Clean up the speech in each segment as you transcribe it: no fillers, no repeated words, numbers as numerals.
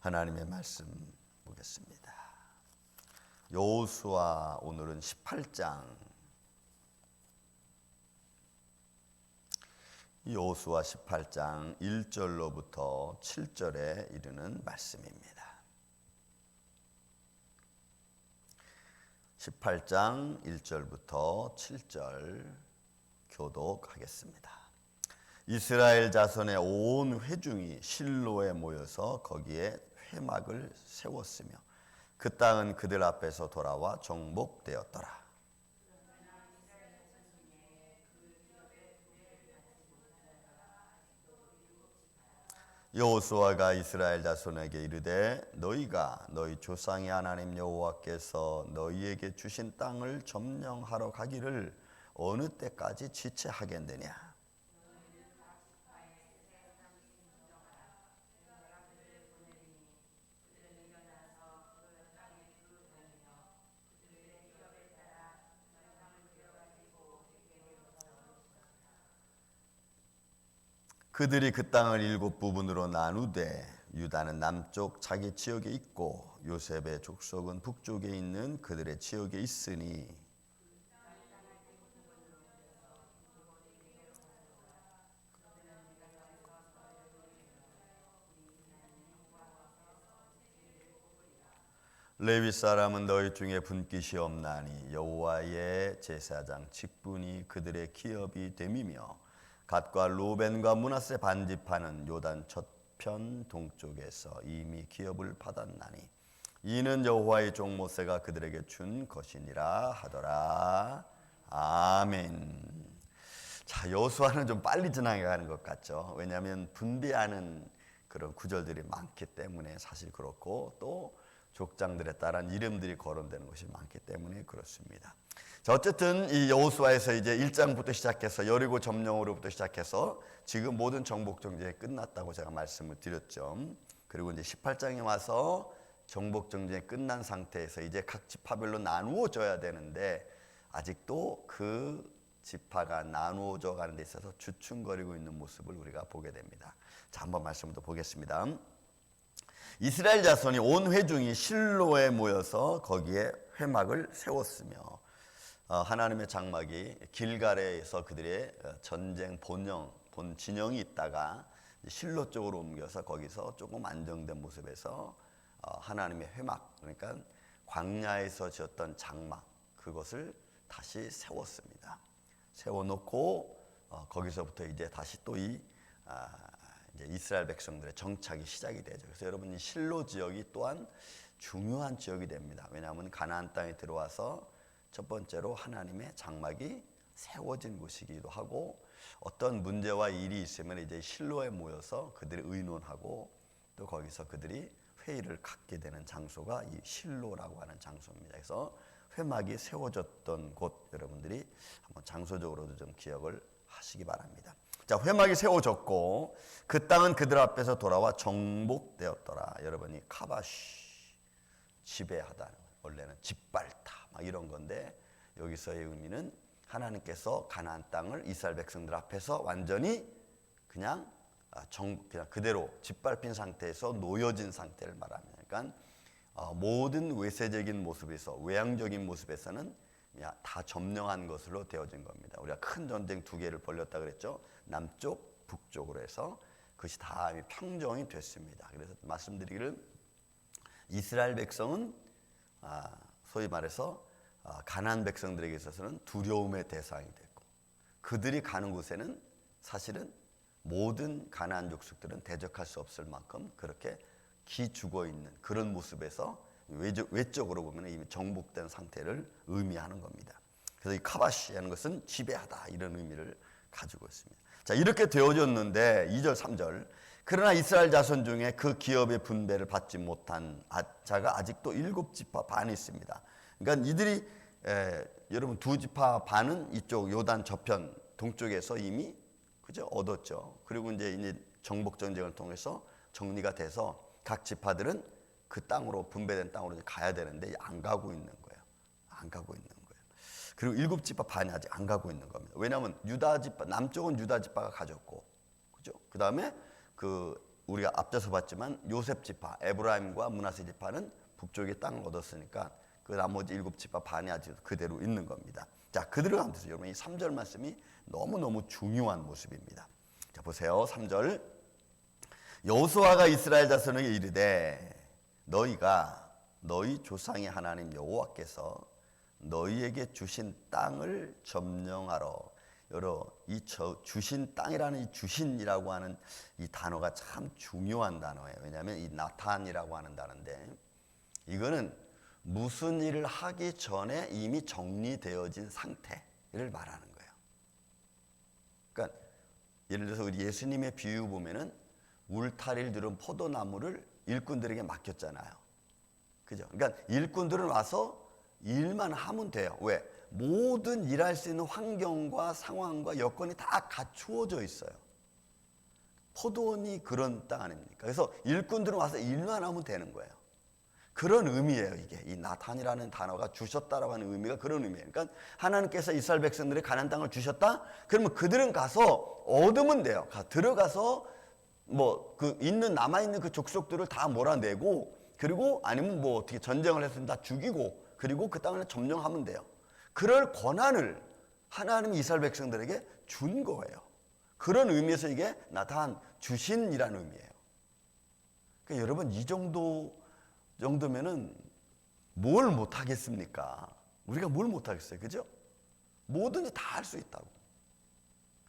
하나님의 말씀 보겠습니다. 여호수아 오늘은 18장. 여호수아 18장 1절로부터 7절에 이르는 말씀입니다. 18장 1절부터 7절 교독하겠습니다. 이스라엘 자손의 온 회중이 실로에 모여서 거기에 회막을 세웠으며 그 땅은 그들 앞에서 돌아와 정복되었더라. 여호수아가 이스라엘 자손에게 이르되 너희가 너희 조상의 하나님 여호와께서 너희에게 주신 땅을 점령하러 가기를 어느 때까지 지체하겠느냐. 그들이 그 땅을 7부분으로 나누되 유다는 남쪽 자기 지역에 있고 요셉의 족속은 북쪽에 있는 그들의 지역에 있으니 레위 사람은 너희 중에 분깃이 없나니 여호와의 제사장 직분이 그들의 기업이 됨이며 갓과 루벤과 므낫세 반지파는 요단 저편 동쪽에서 이미 기업을 받았나니 이는 여호와의 종 모세가 그들에게 준 것이니라 하더라. 아멘. 자, 여호수아는 좀 빨리 지나가는 것 같죠. 왜냐하면 분배하는 그런 구절들이 많기 때문에 사실 그렇고 또 족장들에 따른 이름들이 거론되는 것이 많기 때문에 그렇습니다. 자, 어쨌든 이 여호수아에서 이제 1장부터 시작해서 여리고 점령으로부터 시작해서 지금 모든 정복 정쟁이 끝났다고 제가 말씀을 드렸죠. 그리고 이제 18장에 와서 정복 정쟁이 끝난 상태에서 이제 각 지파별로 나누어져야 되는데 아직도 그 지파가 나누어져 가는 데 있어서 주춤거리고 있는 모습을 우리가 보게 됩니다. 자, 한번 말씀을 또 보겠습니다. 이스라엘 자손이 온 회중이 실로에 모여서 거기에 회막을 세웠으며 하나님의 장막이 길갈에서 그들의 전쟁 본 진영이 있다가 실로 쪽으로 옮겨서 거기서 조금 안정된 모습에서 하나님의 회막, 그러니까 광야에서 지었던 장막, 그것을 다시 세웠습니다. 세워놓고 거기서부터 이제 다시 또 이제 이스라엘 백성들의 정착이 시작이 되죠. 그래서 여러분 이 실로 지역이 또한 중요한 지역이 됩니다. 왜냐하면 가나안 땅에 들어와서 첫 번째로 하나님의 장막이 세워진 곳이기도 하고 어떤 문제와 일이 있으면 이제 실로에 모여서 그들이 의논하고 또 거기서 그들이 회의를 갖게 되는 장소가 이 실로라고 하는 장소입니다. 그래서 회막이 세워졌던 곳 여러분들이 한번 장소적으로도 좀 기억을 하시기 바랍니다. 자, 회막이 세워졌고 그 땅은 그들 앞에서 돌아와 정복되었더라. 여러분이 카바시, 지배하다, 원래는 짓밟다 막 이런 건데 여기서의 의미는 하나님께서 가나안 땅을 이스라엘 백성들 앞에서 완전히 그냥 그대로 짓밟힌 상태에서 놓여진 상태를 말합니다. 그러니까 모든 외세적인 모습에서 외향적인 모습에서는 다 점령한 것으로 되어진 겁니다. 우리가 큰 전쟁 2개를 벌였다 그랬죠. 남쪽, 북쪽으로 해서 그것이 다 평정이 됐습니다. 그래서 말씀드리기를 이스라엘 백성은 소위 말해서 가나안 백성들에게 있어서는 두려움의 대상이 됐고 그들이 가는 곳에는 사실은 모든 가나안 족속들은 대적할 수 없을 만큼 그렇게 기죽어 있는 그런 모습에서 외적으로 보면 이미 정복된 상태를 의미하는 겁니다. 그래서 이 카바시라는 것은 지배하다 이런 의미를 가지고 있습니다. 자, 이렇게 되어졌는데 2절 3절 그러나 이스라엘 자손 중에 그 기업의 분배를 받지 못한 자가 아직도 7지파 반이 있습니다. 그러니까 이들이 여러분 2지파 반은 이쪽 요단 저편 동쪽에서 이미 그죠 얻었죠. 그리고 이제 정복 전쟁을 통해서 정리가 돼서 각 지파들은 그 땅으로 분배된 땅으로 가야 되는데 안 가고 있는 거예요. 안 가고 있는 거예요. 그리고 7지파 반이 아직 안 가고 있는 겁니다. 왜냐하면 유다 지파 남쪽은 유다 지파가 가졌고, 그죠? 그 다음에 그 우리가 앞서서 봤지만 요셉 지파, 에브라임과 므낫세 지파는 북쪽의 땅을 얻었으니까 그 나머지 7지파 반이 아직 그대로 있는 겁니다. 자, 그들을 가운데서 여러분 이 3절 말씀이 너무너무 중요한 모습입니다. 자, 보세요. 3절. 여호수아가 이스라엘 자손에게 이르되 너희가 너희 조상의 하나님 여호와께서 너희에게 주신 땅을 점령하러. 이 주신 땅이라는 이 주신이라고 하는 이 단어가 참 중요한 단어예요. 왜냐하면 이 나탄이라고 하는 단어인데 이거는 무슨 일을 하기 전에 이미 정리되어진 상태를 말하는 거예요. 그러니까 예를 들어서 우리 예수님의 비유 보면은 울타리를 두른 포도나무를 일꾼들에게 맡겼잖아요. 그죠? 그러니까 일꾼들은 와서 일만 하면 돼요. 왜? 모든 일할 수 있는 환경과 상황과 여건이 다 갖추어져 있어요. 포도원이 그런 땅 아닙니까? 그래서 일꾼들은 와서 일만 하면 되는 거예요. 그런 의미예요. 이게 이 나탄이라는 단어가 주셨다라고 하는 의미가 그런 의미예요. 그러니까 하나님께서 이스라엘 백성들의 가나안 땅을 주셨다. 그러면 그들은 가서 얻으면 돼요. 들어가서 뭐 그 있는 남아 있는 그 족속들을 다 몰아내고 그리고 아니면 뭐 어떻게 전쟁을 했으면 다 죽이고 그리고 그 땅을 점령하면 돼요. 그럴 권한을 하나님이 이스라엘 백성들에게 준 거예요. 그런 의미에서 이게 나탄 주신이라는 의미예요. 그러니까 여러분 이 정도면은 뭘 못하겠습니까? 우리가 뭘 못하겠어요, 그죠? 뭐든지 다 할 수 있다고.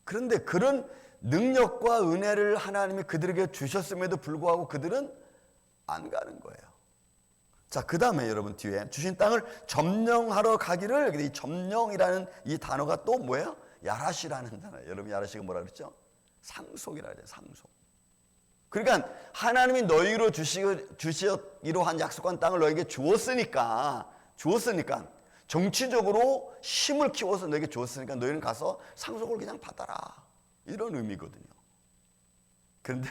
그런데 그런 능력과 은혜를 하나님이 그들에게 주셨음에도 불구하고 그들은 안 가는 거예요. 자, 그 다음에 여러분 뒤에 주신 땅을 점령하러 가기를, 이 점령이라는 이 단어가 또 뭐예요? 야라시라는 단어예요. 여러분 야라시가 뭐라 그랬죠? 상속이라 그래요, 상속. 그러니까 하나님이 너희로 주시기로 한 약속한 땅을 너에게 주었으니까 정치적으로 힘을 키워서 너에게 주었으니까 너희는 가서 상속을 그냥 받아라. 이런 의미거든요. 그런데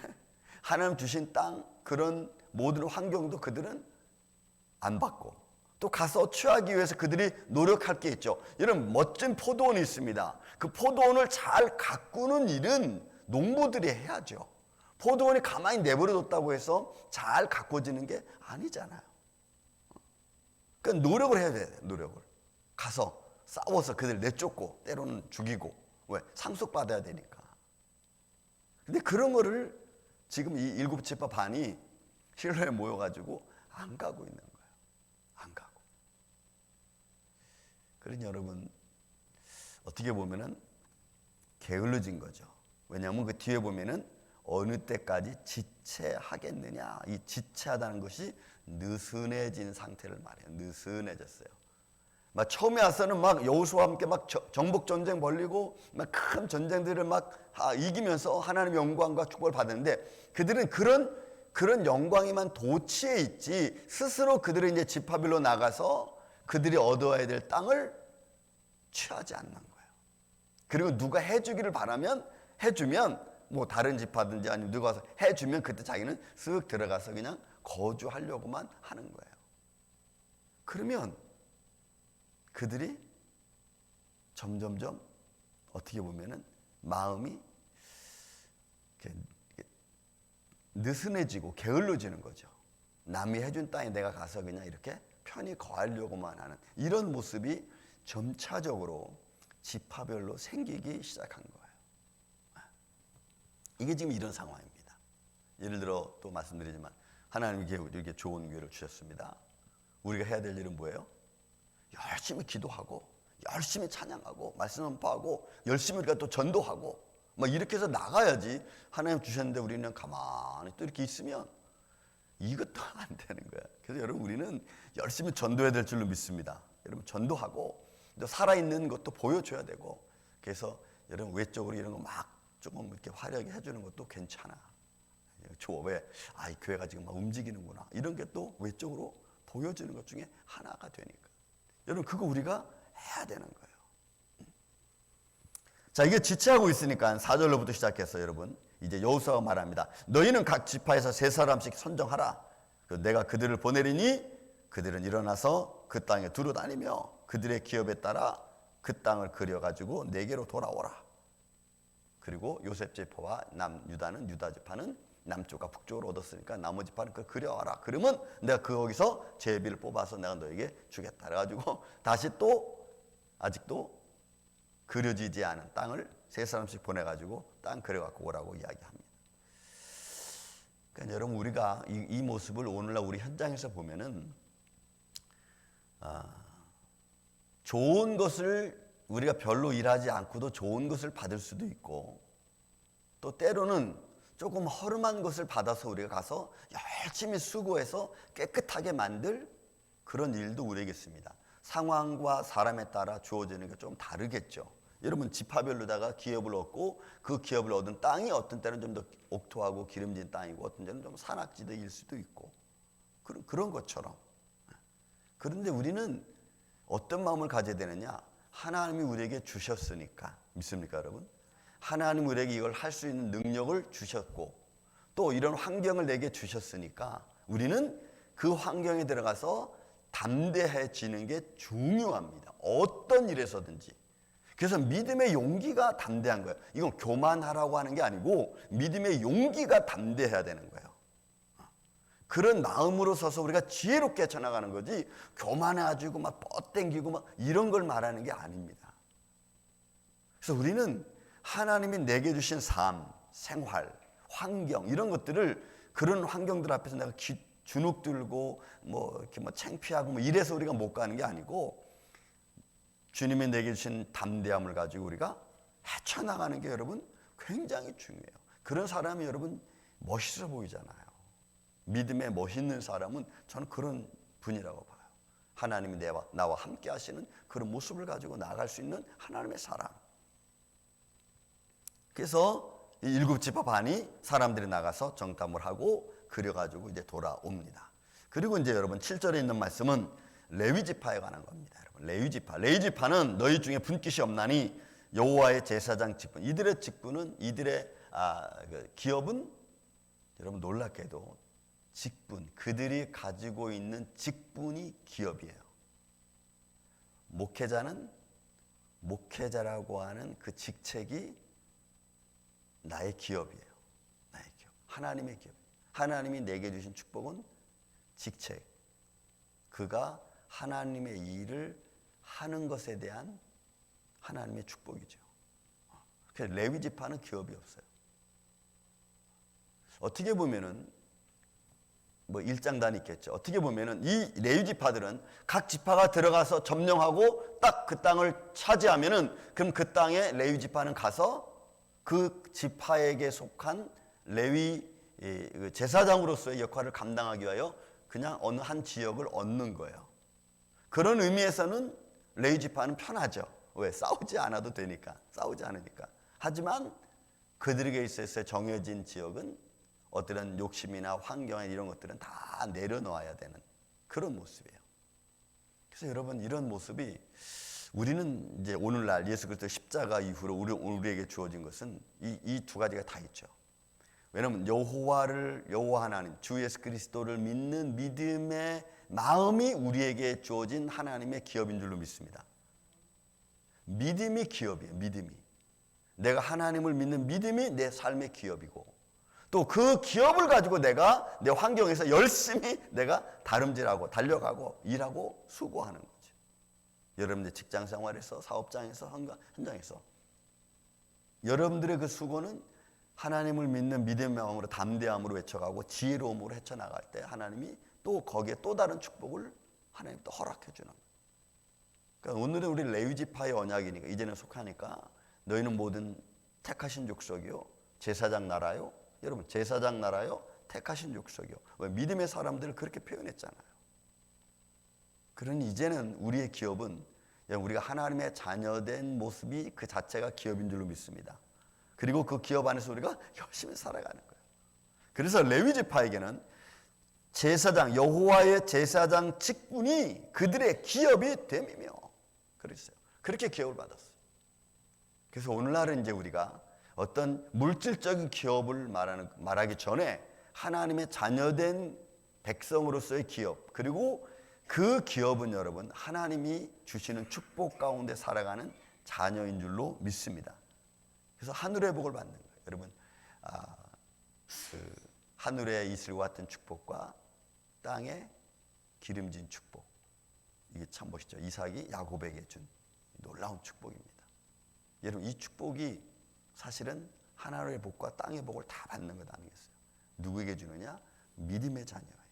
하나님 주신 땅, 그런 모든 환경도 그들은 안 받고 또 가서 취하기 위해서 그들이 노력할 게 있죠. 이런 멋진 포도원이 있습니다. 그 포도원을 잘 가꾸는 일은 농부들이 해야죠. 포도원이 가만히 내버려뒀다고 해서 잘 가꿔지는 게 아니잖아요. 그러니까 노력을 해야 돼요. 노력을. 가서 싸워서 그들 내쫓고 때로는 죽이고. 왜? 상속받아야 되니까. 근데 그런 거를 지금 이 7지파 반이 실로에 모여가지고 안 가고 있는 거예요. 안 가고. 그러니 여러분 어떻게 보면은 게을러진 거죠. 왜냐하면 그 뒤에 보면은 어느 때까지 지체하겠느냐. 이 지체하다는 것이 느슨해진 상태를 말해요. 느슨해졌어요. 막 처음에 와서는 막 여호수아와 함께 막 정복 전쟁 벌리고 막 큰 전쟁들을 막 이기면서 하나님의 영광과 축복을 받았는데 그들은 그런 영광에만 도취해 있지 스스로 그들은 이제 지파별로 나가서 그들이 얻어야 될 땅을 취하지 않는 거예요. 그리고 누가 해주기를 바라면 해주면 뭐 다른 지파든지 아니면 누가 와서 해주면 그때 자기는 쓱 들어가서 그냥 거주하려고만 하는 거예요. 그러면 그들이 점점점 어떻게 보면은 마음이 느슨해지고 게을러지는 거죠. 남이 해준 땅에 내가 가서 그냥 이렇게 편히 거하려고만 하는 이런 모습이 점차적으로 지파별로 생기기 시작한 거예요. 이게 지금 이런 상황입니다. 예를 들어 또 말씀드리지만 하나님이 우리에게 좋은 기회를 주셨습니다. 우리가 해야 될 일은 뭐예요? 열심히 기도하고 열심히 찬양하고 말씀 선포하고 열심히 우리가 또 전도하고 막 이렇게 해서 나가야지. 하나님 주셨는데 우리는 가만히 또 이렇게 있으면 이것도 안 되는 거야. 그래서 여러분 우리는 열심히 전도해야 될 줄로 믿습니다. 여러분 전도하고 또 살아있는 것도 보여줘야 되고 그래서 여러분 외적으로 이런 거 막 조금 이렇게 화려하게 해주는 것도 괜찮아. 왜? 이 교회가 지금 막 움직이는구나. 이런 게 또 외적으로 보여지는 것 중에 하나가 되니까. 여러분 그거 우리가 해야 되는 거예요. 자, 이게 지체하고 있으니까 4절로부터 시작해서 여러분 이제 여호수아가 말합니다. 너희는 각 지파에서 3사람씩 선정하라. 내가 그들을 보내리니 그들은 일어나서 그 땅에 두루 다니며 그들의 기업에 따라 그 땅을 그려가지고 내게로 돌아오라. 그리고 요셉 지파와 남유다는 유다 지파는 남쪽과 북쪽으로 얻었으니까 나머지 지파는 그걸 그려와라. 그러면 내가 거기서 제비를 뽑아서 내가 너에게 주겠다. 그래가지고 다시 또 아직도 그려지지 않은 땅을 세 사람씩 보내가지고 땅 그려갖고 오라고 이야기합니다. 그러니까 여러분 우리가 이 모습을 오늘날 우리 현장에서 보면은 좋은 것을 우리가 별로 일하지 않고도 좋은 것을 받을 수도 있고 또 때로는 조금 허름한 것을 받아서 우리가 가서 열심히 수고해서 깨끗하게 만들 그런 일도 우리에게 있습니다. 상황과 사람에 따라 주어지는 게 좀 다르겠죠. 여러분 지파별로다가 기업을 얻고 그 기업을 얻은 땅이 어떤 때는 좀 더 옥토하고 기름진 땅이고 어떤 때는 좀 산악지대일 수도 있고 그런 것처럼. 그런데 우리는 어떤 마음을 가져야 되느냐? 하나님이 우리에게 주셨으니까. 믿습니까 여러분? 하나님 우리에게 이걸 할 수 있는 능력을 주셨고 또 이런 환경을 내게 주셨으니까 우리는 그 환경에 들어가서 담대해지는 게 중요합니다. 어떤 일에서든지. 그래서 믿음의 용기가 담대한 거예요. 이건 교만하라고 하는 게 아니고 믿음의 용기가 담대해야 되는 거예요. 그런 마음으로 서서 우리가 지혜롭게 쳐나가는 거지 교만해가지고 막 뻗땡기고 막 이런 걸 말하는 게 아닙니다. 그래서 우리는 하나님이 내게 주신 삶, 생활, 환경 이런 것들을 그런 환경들 앞에서 내가 주눅 들고 뭐 이렇게 뭐 창피하고 뭐 이래서 우리가 못 가는 게 아니고 주님이 내게 주신 담대함을 가지고 우리가 헤쳐나가는 게 여러분 굉장히 중요해요. 그런 사람이 여러분 멋있어 보이잖아요. 믿음에 멋있는 사람은 저는 그런 분이라고 봐요. 하나님이 나와 함께 하시는 그런 모습을 가지고 나아갈 수 있는 하나님의 사람. 그래서 이 7지파 반이 사람들이 나가서 정탐을 하고 그려가지고 이제 돌아옵니다. 그리고 이제 여러분 7절에 있는 말씀은 레위지파에 관한 겁니다. 여러분 레위지파는 너희 중에 분깃이 없나니 여호와의 제사장 직분. 이들의 직분은 이들의 기업은 여러분 놀랍게도 직분, 그들이 가지고 있는 직분이 기업이에요. 목회자는 목회자라고 하는 그 직책이 나의 기업이에요. 나의 기업. 하나님의 기업. 하나님이 내게 주신 축복은 직책. 그가 하나님의 일을 하는 것에 대한 하나님의 축복이죠. 그래서 레위 지파는 기업이 없어요. 어떻게 보면은 뭐 일장단이 있겠죠. 어떻게 보면은 이 레위 지파들은 각 지파가 들어가서 점령하고 딱 그 땅을 차지하면은 그럼 그 땅에 레위 지파는 가서 그 지파에게 속한 레위 제사장으로서의 역할을 감당하기 위하여 그냥 어느 한 지역을 얻는 거예요. 그런 의미에서는 레위 지파는 편하죠. 왜? 싸우지 않아도 되니까. 싸우지 않으니까. 하지만 그들에게 있어서 정해진 지역은 어떤 욕심이나 환경이나 이런 것들은 다 내려놓아야 되는 그런 모습이에요. 그래서 여러분 이런 모습이 우리는 이제 오늘날 예수 그리스도 십자가 이후로 우리에게 주어진 것은 이 두 가지가 다 있죠. 왜냐하면 여호와 하나님 주 예수 그리스도를 믿는 믿음의 마음이 우리에게 주어진 하나님의 기업인 줄로 믿습니다. 믿음이 기업이에요. 믿음이. 내가 하나님을 믿는 믿음이 내 삶의 기업이고 또 그 기업을 가지고 내가 내 환경에서 열심히 내가 다름질하고 달려가고 일하고 수고하는 거죠. 여러분들 직장 생활에서 사업장에서 현장에서 여러분들의 그 수고는 하나님을 믿는 믿음의 마음으로 담대함으로 외쳐가고 지혜로움으로 헤쳐나갈 때 하나님이 또 거기에 또 다른 축복을 하나님 또 허락해 주는 거예요. 그러니까 오늘은 우리 레위지파의 언약이니까 이제는 속하니까 너희는 모든 택하신 족속이요 제사장 나라요. 여러분 제사장 나라요 택하신 족속이요. 왜? 믿음의 사람들을 그렇게 표현했잖아요. 그러니 이제는 우리의 기업은 우리가 하나님의 자녀된 모습이 그 자체가 기업인 줄로 믿습니다. 그리고 그 기업 안에서 우리가 열심히 살아가는 거예요. 그래서 레위지파에게는 제사장 여호와의 제사장 직분이 그들의 기업이 됨이며 그랬어요. 그렇게 기업을 받았어요. 그래서 오늘날은 이제 우리가 어떤 물질적인 기업을 말하기 전에 하나님의 자녀된 백성으로서의 기업 그리고 그 기업은 여러분 하나님이 주시는 축복 가운데 살아가는 자녀인 줄로 믿습니다. 그래서 하늘의 복을 받는 거예요. 여러분 하늘의 이슬과 같은 축복과 땅의 기름진 축복. 이게 참 멋있죠. 이삭이 야곱에게 준 놀라운 축복입니다. 여러분, 이 축복이 사실은 하늘의 복과 땅의 복을 다 받는 것 아니겠어요? 누구에게 주느냐? 믿음의 자녀에게.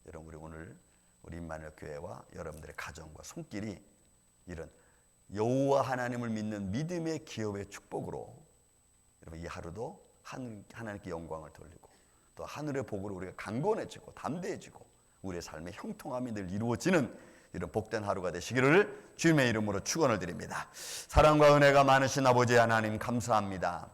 여러분, 우리 오늘 우리 임마누엘 교회와 여러분들의 가정과 손길이 이런 여호와 하나님을 믿는 믿음의 기업의 축복으로 여러분 이 하루도 하나님께 영광을 돌리고 또 하늘의 복으로 우리가 강건해지고 담대해지고 우리의 삶의 형통함이 늘 이루어지는 이런 복된 하루가 되시기를 주님의 이름으로 축원을 드립니다. 사랑과 은혜가 많으신 아버지 하나님 감사합니다.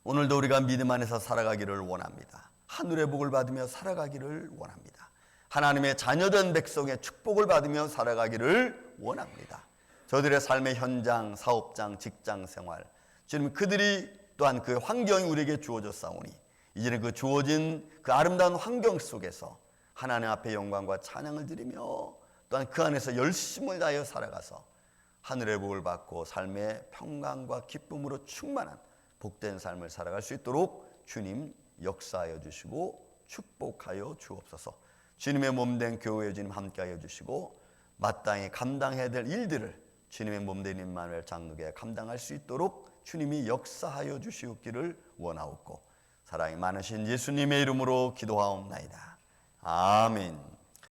오늘도 우리가 믿음 안에서 살아가기를 원합니다. 하늘의 복을 받으며 살아가기를 원합니다. 하나님의 자녀된 백성의 축복을 받으며 살아가기를 원합니다. 저들의 삶의 현장, 사업장, 직장 생활, 주님 그들이 또한 그 환경이 우리에게 주어졌사오니 이제는 그 주어진 그 아름다운 환경 속에서 하나님 앞에 영광과 찬양을 드리며 또한 그 안에서 열심을 다하여 살아가서 하늘의 복을 받고 삶의 평강과 기쁨으로 충만한 복된 삶을 살아갈 수 있도록 주님 역사하여 주시고 축복하여 주옵소서. 주님의 몸된 교회 주님 함께하여 주시고 마땅히 감당해야 될 일들을 주님의 몸된 임마누엘 장로교회 감당할 수 있도록 주님이 역사하여 주시옵기를 원하옵고 사랑이 많으신 예수님의 이름으로 기도하옵나이다. 아멘.